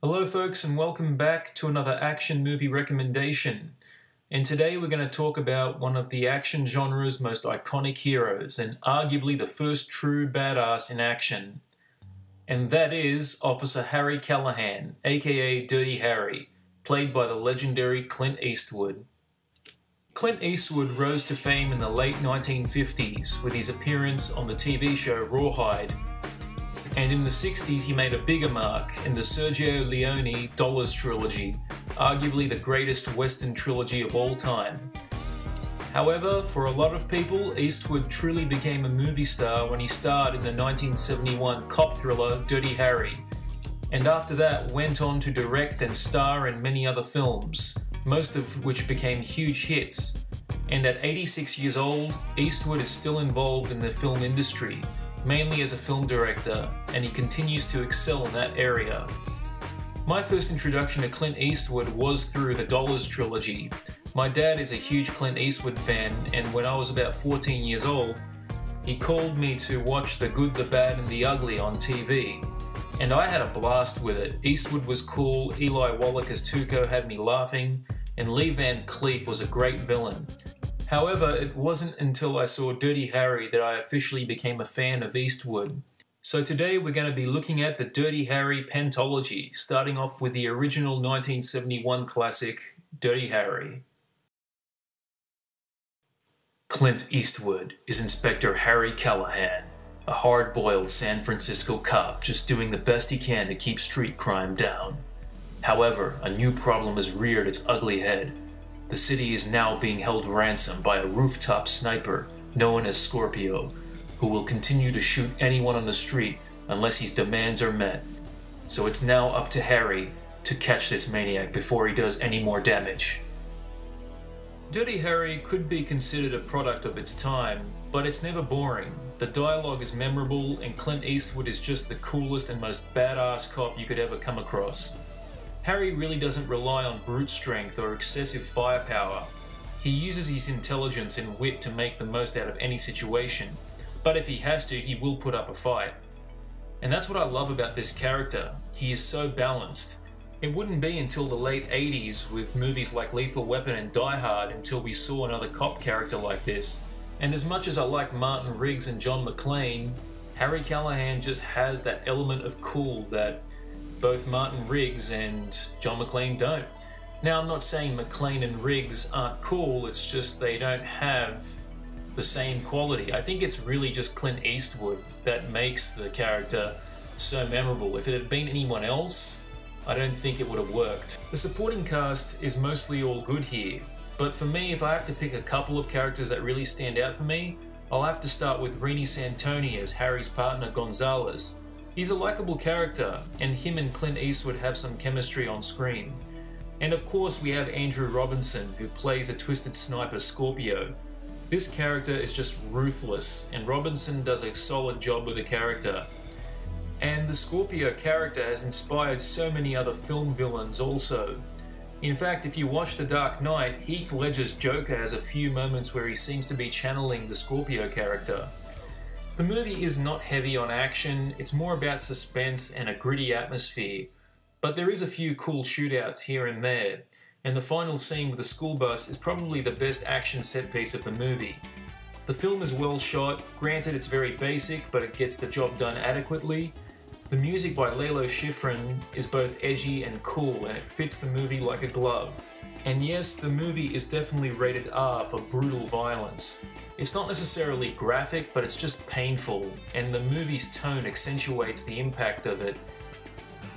Hello folks, and welcome back to another action movie recommendation. And today we're going to talk about one of the action genre's most iconic heroes, and arguably the first true badass in action. And that is Officer Harry Callahan, aka Dirty Harry, played by the legendary Clint Eastwood. Clint Eastwood rose to fame in the late 1950s with his appearance on the TV show Rawhide. And in the 60s he made a bigger mark in the Sergio Leone Dollars trilogy, arguably the greatest Western trilogy of all time. However, for a lot of people, Eastwood truly became a movie star when he starred in the 1971 cop thriller Dirty Harry, and after that went on to direct and star in many other films, most of which became huge hits. And at 86 years old, Eastwood is still involved in the film industry, mainly as a film director, and he continues to excel in that area. My first introduction to Clint Eastwood was through the Dollars trilogy. My dad is a huge Clint Eastwood fan, and when I was about 14 years old, he called me to watch The Good, the Bad and the Ugly on TV. And I had a blast with it. Eastwood was cool, Eli Wallach as Tuco had me laughing, and Lee Van Cleef was a great villain. However, it wasn't until I saw Dirty Harry that I officially became a fan of Eastwood. So today we're going to be looking at the Dirty Harry pentology, starting off with the original 1971 classic, Dirty Harry. Clint Eastwood is Inspector Harry Callahan, a hard-boiled San Francisco cop just doing the best he can to keep street crime down. However, a new problem has reared its ugly head. The city is now being held ransom by a rooftop sniper known as Scorpio, who will continue to shoot anyone on the street unless his demands are met. So it's now up to Harry to catch this maniac before he does any more damage. Dirty Harry could be considered a product of its time, but it's never boring. The dialogue is memorable, and Clint Eastwood is just the coolest and most badass cop you could ever come across. Harry really doesn't rely on brute strength or excessive firepower. He uses his intelligence and wit to make the most out of any situation, but if he has to, he will put up a fight. And that's what I love about this character. He is so balanced. It wouldn't be until the late 80s with movies like Lethal Weapon and Die Hard until we saw another cop character like this. And as much as I like Martin Riggs and John McClane, Harry Callahan just has that element of cool that both Martin Riggs and John McClane don't. Now, I'm not saying McClane and Riggs aren't cool, it's just they don't have the same quality. I think it's really just Clint Eastwood that makes the character so memorable. If it had been anyone else, I don't think it would have worked. The supporting cast is mostly all good here, but for me, if I have to pick a couple of characters that really stand out for me, I'll have to start with Rini Santoni as Harry's partner Gonzalez. He's a likable character, and him and Clint Eastwood have some chemistry on screen. And of course we have Andrew Robinson, who plays the twisted sniper Scorpio. This character is just ruthless, and Robinson does a solid job with the character. And the Scorpio character has inspired so many other film villains also. In fact, if you watch The Dark Knight, Heath Ledger's Joker has a few moments where he seems to be channeling the Scorpio character. The movie is not heavy on action, it's more about suspense and a gritty atmosphere, but there is a few cool shootouts here and there, and the final scene with the school bus is probably the best action set piece of the movie. The film is well shot, granted it's very basic, but it gets the job done adequately. The music by Lalo Schifrin is both edgy and cool, and it fits the movie like a glove. And yes, the movie is definitely rated R for brutal violence. It's not necessarily graphic, but it's just painful, and the movie's tone accentuates the impact of it.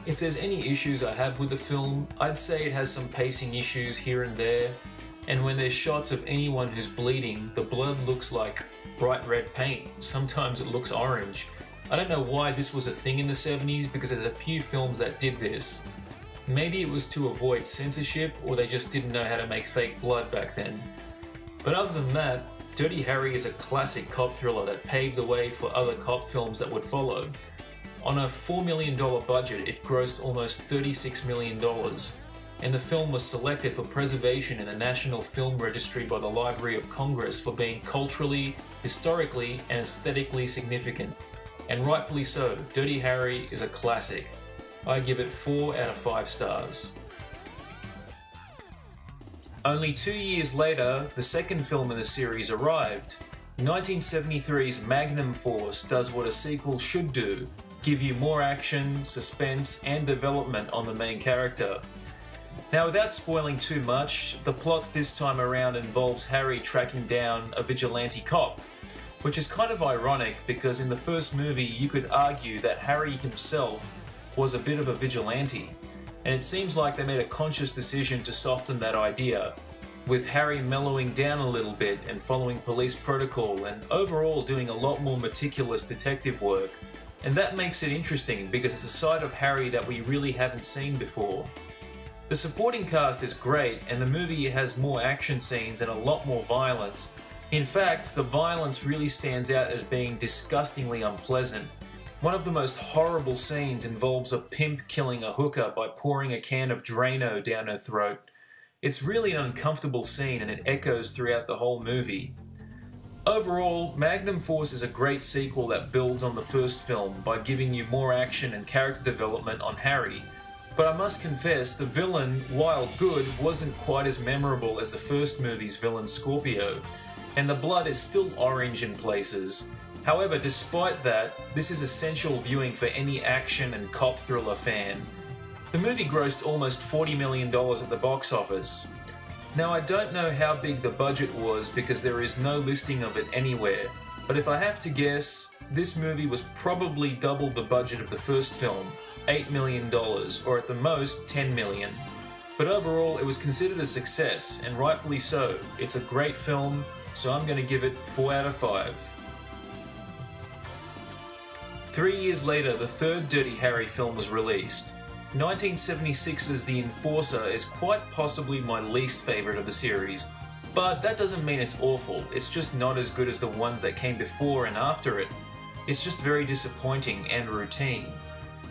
If there's any issues I have with the film, I'd say it has some pacing issues here and there, and when there's shots of anyone who's bleeding, the blood looks like bright red paint. Sometimes it looks orange. I don't know why this was a thing in the 70s, because there's a few films that did this. Maybe it was to avoid censorship, or they just didn't know how to make fake blood back then. But other than that, Dirty Harry is a classic cop thriller that paved the way for other cop films that would follow. On a $4 million budget, it grossed almost $36 million, and the film was selected for preservation in the National Film Registry by the Library of Congress for being culturally, historically, and aesthetically significant. And rightfully so, Dirty Harry is a classic. I give it 4 out of 5 stars. Only 2 years later, the second film in the series arrived. 1973's Magnum Force does what a sequel should do, give you more action, suspense, and development on the main character. Now, without spoiling too much, the plot this time around involves Harry tracking down a vigilante cop, which is kind of ironic because in the first movie you could argue that Harry himself was a bit of a vigilante, and it seems like they made a conscious decision to soften that idea, with Harry mellowing down a little bit and following police protocol and overall doing a lot more meticulous detective work, and that makes it interesting because it's a side of Harry that we really haven't seen before. The supporting cast is great, and the movie has more action scenes and a lot more violence. In fact, the violence really stands out as being disgustingly unpleasant. One of the most horrible scenes involves a pimp killing a hooker by pouring a can of Drano down her throat. It's really an uncomfortable scene and it echoes throughout the whole movie. Overall, Magnum Force is a great sequel that builds on the first film by giving you more action and character development on Harry. But I must confess, the villain, while good, wasn't quite as memorable as the first movie's villain Scorpio, and the blood is still orange in places. However, despite that, this is essential viewing for any action and cop thriller fan. The movie grossed almost $40 million at the box office. Now, I don't know how big the budget was because there is no listing of it anywhere, but if I have to guess, this movie was probably double the budget of the first film, $8 million, or at the most $10 million. But overall, it was considered a success, and rightfully so. It's a great film, so I'm going to give it 4 out of 5. 3 years later, the third Dirty Harry film was released. 1976's The Enforcer is quite possibly my least favourite of the series, but that doesn't mean it's awful, it's just not as good as the ones that came before and after it. It's just very disappointing and routine.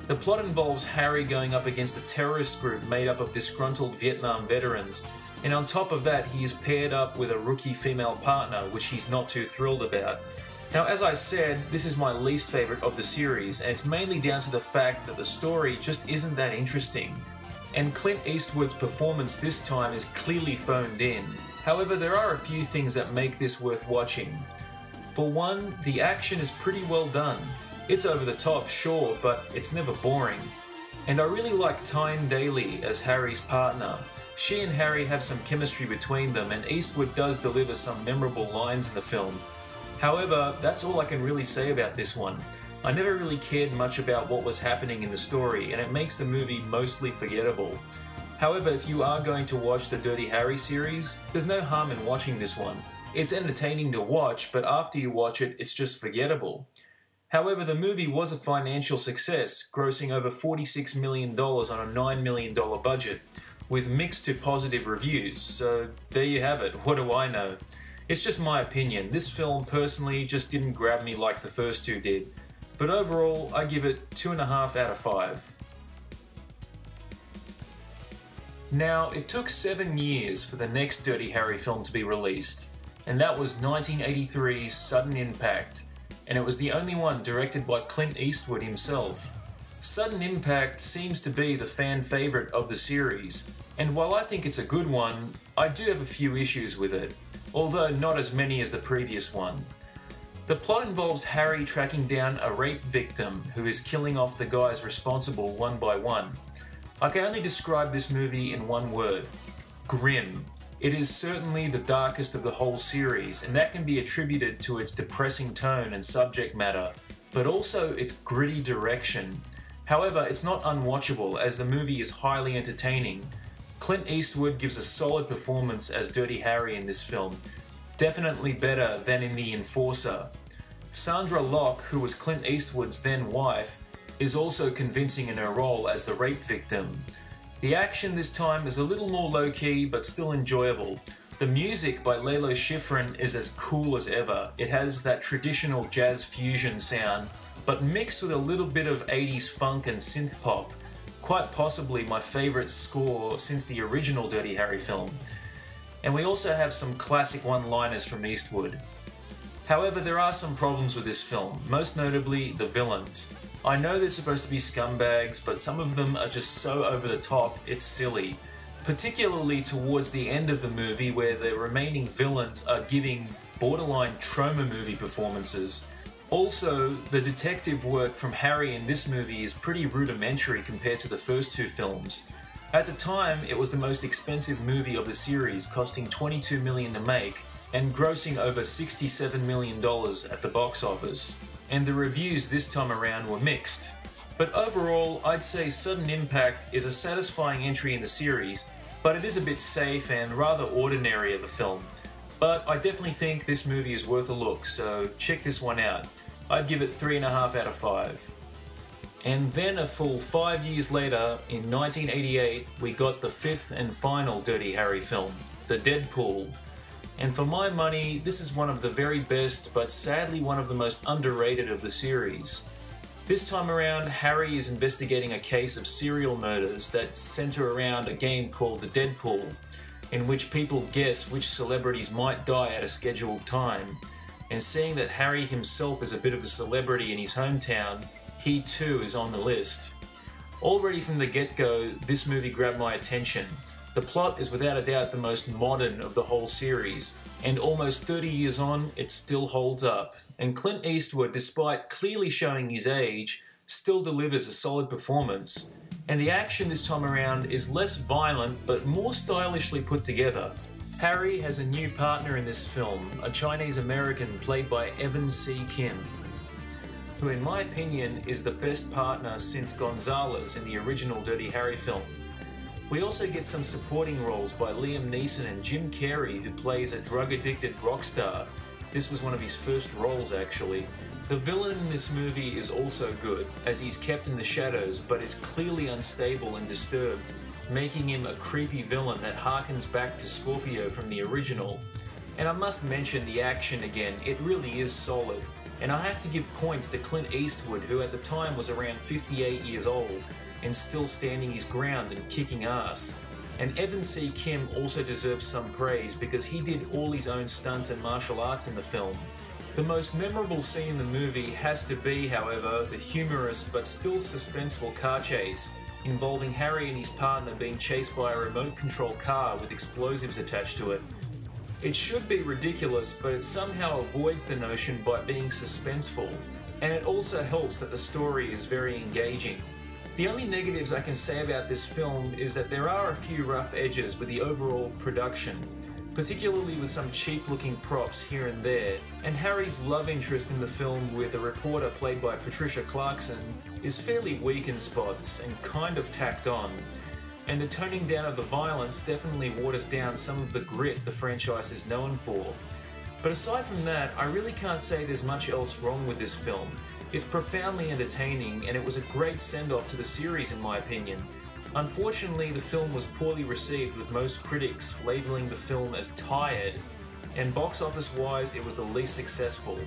The plot involves Harry going up against a terrorist group made up of disgruntled Vietnam veterans, and on top of that he is paired up with a rookie female partner, which he's not too thrilled about. Now, as I said, this is my least favourite of the series, and it's mainly down to the fact that the story just isn't that interesting. And Clint Eastwood's performance this time is clearly phoned in. However, there are a few things that make this worth watching. For one, the action is pretty well done. It's over the top, sure, but it's never boring. And I really like Tyne Daly as Harry's partner. She and Harry have some chemistry between them, and Eastwood does deliver some memorable lines in the film. However, that's all I can really say about this one. I never really cared much about what was happening in the story, and it makes the movie mostly forgettable. However, if you are going to watch the Dirty Harry series, there's no harm in watching this one. It's entertaining to watch, but after you watch it, it's just forgettable. However, the movie was a financial success, grossing over $46 million on a $9 million budget, with mixed to positive reviews, so there you have it, what do I know? It's just my opinion, this film personally just didn't grab me like the first two did, but overall I give it 2.5 out of 5. Now, it took 7 years for the next Dirty Harry film to be released, and that was 1983's Sudden Impact, and it was the only one directed by Clint Eastwood himself. Sudden Impact seems to be the fan favourite of the series, and while I think it's a good one, I do have a few issues with it, although not as many as the previous one. The plot involves Harry tracking down a rape victim who is killing off the guys responsible one by one. I can only describe this movie in one word: grim. It is certainly the darkest of the whole series, and that can be attributed to its depressing tone and subject matter, but also its gritty direction. However, it's not unwatchable as the movie is highly entertaining. Clint Eastwood gives a solid performance as Dirty Harry in this film, definitely better than in The Enforcer. Sandra Locke, who was Clint Eastwood's then wife, is also convincing in her role as the rape victim. The action this time is a little more low-key but still enjoyable. The music by Lalo Schifrin is as cool as ever. It has that traditional jazz fusion sound, but mixed with a little bit of 80s funk and synth pop. Quite possibly my favourite score since the original Dirty Harry film. And we also have some classic one-liners from Eastwood. However, there are some problems with this film, most notably the villains. I know they're supposed to be scumbags, but some of them are just so over the top, it's silly. Particularly towards the end of the movie where the remaining villains are giving borderline trauma movie performances. Also, the detective work from Harry in this movie is pretty rudimentary compared to the first two films. At the time, it was the most expensive movie of the series, costing $22 million to make, and grossing over $67 million at the box office. And the reviews this time around were mixed. But overall, I'd say Sudden Impact is a satisfying entry in the series, but it is a bit safe and rather ordinary of a film. But I definitely think this movie is worth a look, so check this one out. I'd give it 3.5 out of 5. And then a full 5 years later, in 1988, we got the fifth and final Dirty Harry film, The Deadpool. And for my money, this is one of the very best, but sadly one of the most underrated of the series. This time around, Harry is investigating a case of serial murders that center around a game called The Deadpool, in which people guess which celebrities might die at a scheduled time. And seeing that Harry himself is a bit of a celebrity in his hometown, he too is on the list. Already from the get-go, this movie grabbed my attention. The plot is without a doubt the most modern of the whole series, and almost 30 years on, it still holds up. And Clint Eastwood, despite clearly showing his age, still delivers a solid performance. And the action this time around is less violent, but more stylishly put together. Harry has a new partner in this film, a Chinese American played by Evan C. Kim, who in my opinion is the best partner since Gonzalez in the original Dirty Harry film. We also get some supporting roles by Liam Neeson and Jim Carrey, who plays a drug-addicted rock star. This was one of his first roles actually. The villain in this movie is also good, as he's kept in the shadows but is clearly unstable and disturbed, making him a creepy villain that harkens back to Scorpio from the original. And I must mention the action again, it really is solid. And I have to give points to Clint Eastwood, who at the time was around 58 years old, and still standing his ground and kicking ass. And Evan C. Kim also deserves some praise because he did all his own stunts and martial arts in the film. The most memorable scene in the movie has to be, however, the humorous but still suspenseful car chase, involving Harry and his partner being chased by a remote-control car with explosives attached to it. It should be ridiculous, but it somehow avoids the notion by being suspenseful, and it also helps that the story is very engaging. The only negatives I can say about this film is that there are a few rough edges with the overall production, particularly with some cheap-looking props here and there, and Harry's love interest in the film with a reporter played by Patricia Clarkson is fairly weak in spots and kind of tacked on. And the toning down of the violence definitely waters down some of the grit the franchise is known for. But aside from that, I really can't say there's much else wrong with this film. It's profoundly entertaining, and it was a great send-off to the series in my opinion. Unfortunately, the film was poorly received, with most critics labeling the film as tired, and box office-wise it was the least successful.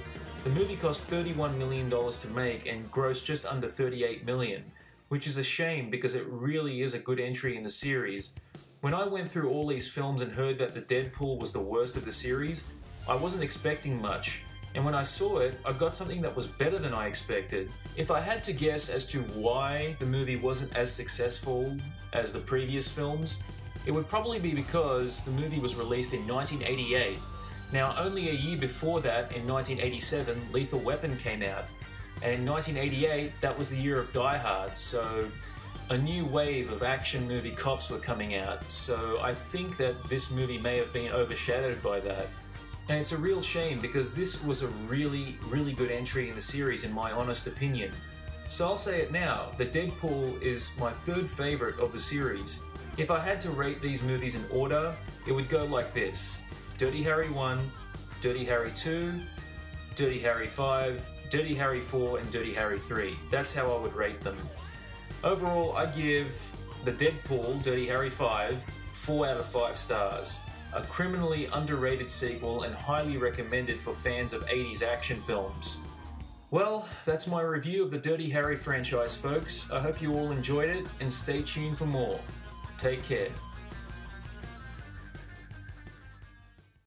The movie cost $31 million to make and grossed just under $38 million. Which is a shame because it really is a good entry in the series. When I went through all these films and heard that The Deadpool was the worst of the series, I wasn't expecting much, and when I saw it, I got something that was better than I expected. If I had to guess as to why the movie wasn't as successful as the previous films, it would probably be because the movie was released in 1988. Now, only a year before that, in 1987, Lethal Weapon came out. And in 1988, that was the year of Die Hard, so a new wave of action movie cops were coming out, so I think that this movie may have been overshadowed by that. And it's a real shame because this was a really, really good entry in the series in my honest opinion. So I'll say it now, The Deadpool is my third favourite of the series. If I had to rate these movies in order, it would go like this: Dirty Harry 1, Dirty Harry 2, Dirty Harry 5, Dirty Harry 4 and Dirty Harry 3. That's how I would rate them. Overall, I give The Deadpool, Dirty Harry 5, 4 out of 5 stars. A criminally underrated sequel and highly recommended for fans of 80s action films. Well, that's my review of the Dirty Harry franchise, folks. I hope you all enjoyed it and stay tuned for more. Take care.